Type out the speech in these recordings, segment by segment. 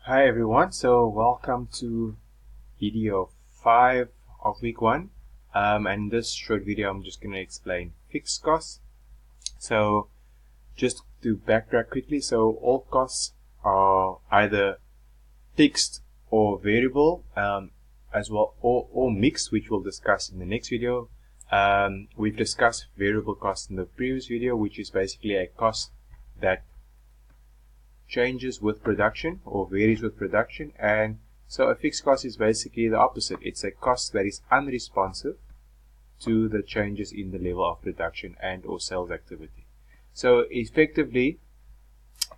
Hi everyone, so welcome to video 5 of week 1, and in this short video I'm just going to explain fixed costs. So just to backtrack quickly, so all costs are either fixed or variable, as well, or mixed, which we'll discuss in the next video. We've discussed variable costs in the previous video, which is basically a cost that changes with production or varies with production, and so a fixed cost is basically the opposite. It's a cost that is unresponsive to the changes in the level of production and or sales activity. So effectively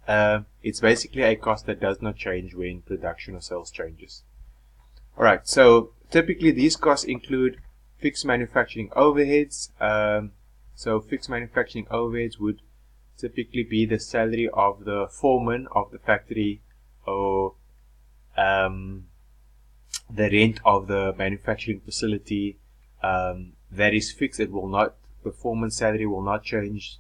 it's basically a cost that does not change when production or sales changes. Alright, so typically these costs include fixed manufacturing overheads. So fixed manufacturing overheads would typically be the salary of the foreman of the factory, or the rent of the manufacturing facility. That is fixed. It will not, the foreman's salary will not change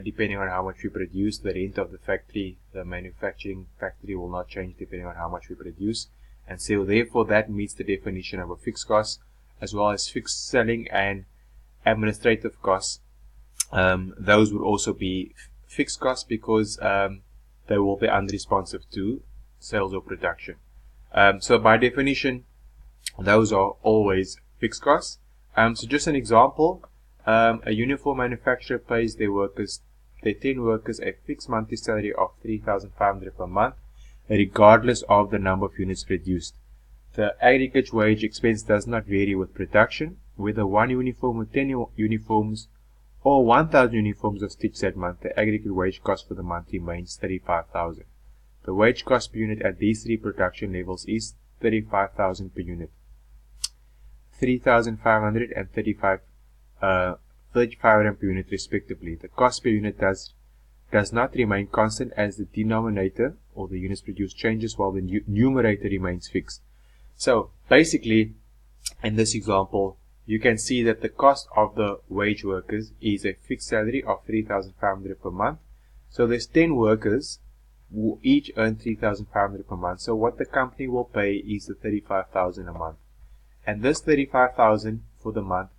depending on how much we produce. The rent of the factory, the manufacturing factory, will not change depending on how much we produce, and so therefore that meets the definition of a fixed cost, as well as fixed selling and administrative costs. Those would also be fixed costs because they will be unresponsive to sales or production. So by definition, those are always fixed costs. So just an example, a uniform manufacturer pays their 10 workers a fixed monthly salary of 3,500 per month, regardless of the number of units produced. The aggregate wage expense does not vary with production, whether 1 uniform or 10 uniforms or 1,000 uniforms are stitched that month. The aggregate wage cost for the month remains 35,000. The wage cost per unit at these three production levels is 35,000 per unit, 3,500 and 3,500 per unit respectively. The cost per unit does not remain constant, as the denominator, or the units produced, changes while the numerator remains fixed. So basically, in this example, you can see that the cost of the wage workers is a fixed salary of 3,500 per month. So there's 10 workers who each earn 3,500 per month. So what the company will pay is the 35,000 a month. And this 35,000 for the month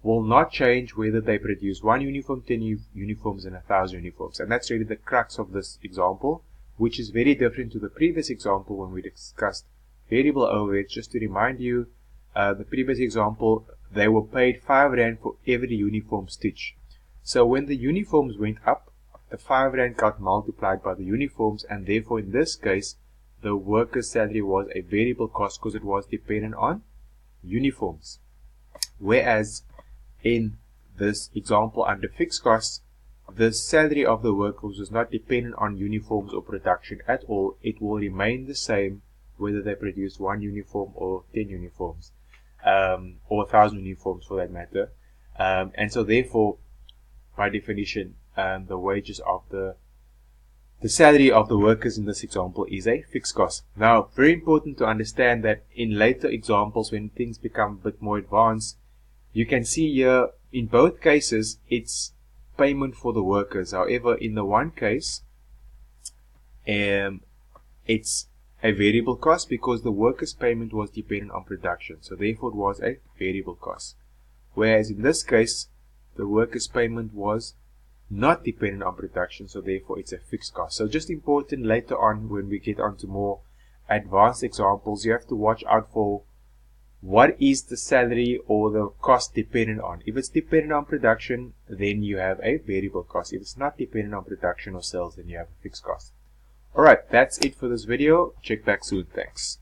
will not change whether they produce 1 uniform, 10 uniforms, and 1,000 uniforms. And that's really the crux of this example, which is very different to the previous example when we discussed variable overheads. Just to remind you, the previous example, they were paid 5 Rand for every uniform stitch. So when the uniforms went up, the 5 Rand got multiplied by the uniforms, and therefore in this case the worker's salary was a variable cost because it was dependent on uniforms. Whereas in this example under fixed costs, the salary of the workers was not dependent on uniforms or production at all. It will remain the same whether they produce 1 uniform or 10 uniforms, or 1,000 uniforms for that matter. And so therefore, by definition, the wages of the salary of the workers in this example is a fixed cost. Now, very important to understand that in later examples, when things become a bit more advanced, you can see here in both cases it's payment for the workers. However, in the one case, it's a variable cost because the workers' payment was dependent on production, so therefore it was a variable cost. Whereas in this case, the workers' payment was not dependent on production, so therefore it's a fixed cost. So just important later on when we get onto more advanced examples, you have to watch out for what is the salary or the cost dependent on. If it's dependent on production, then you have a variable cost. If it's not dependent on production or sales, then you have a fixed cost. Alright, that's it for this video. Check back soon. Thanks.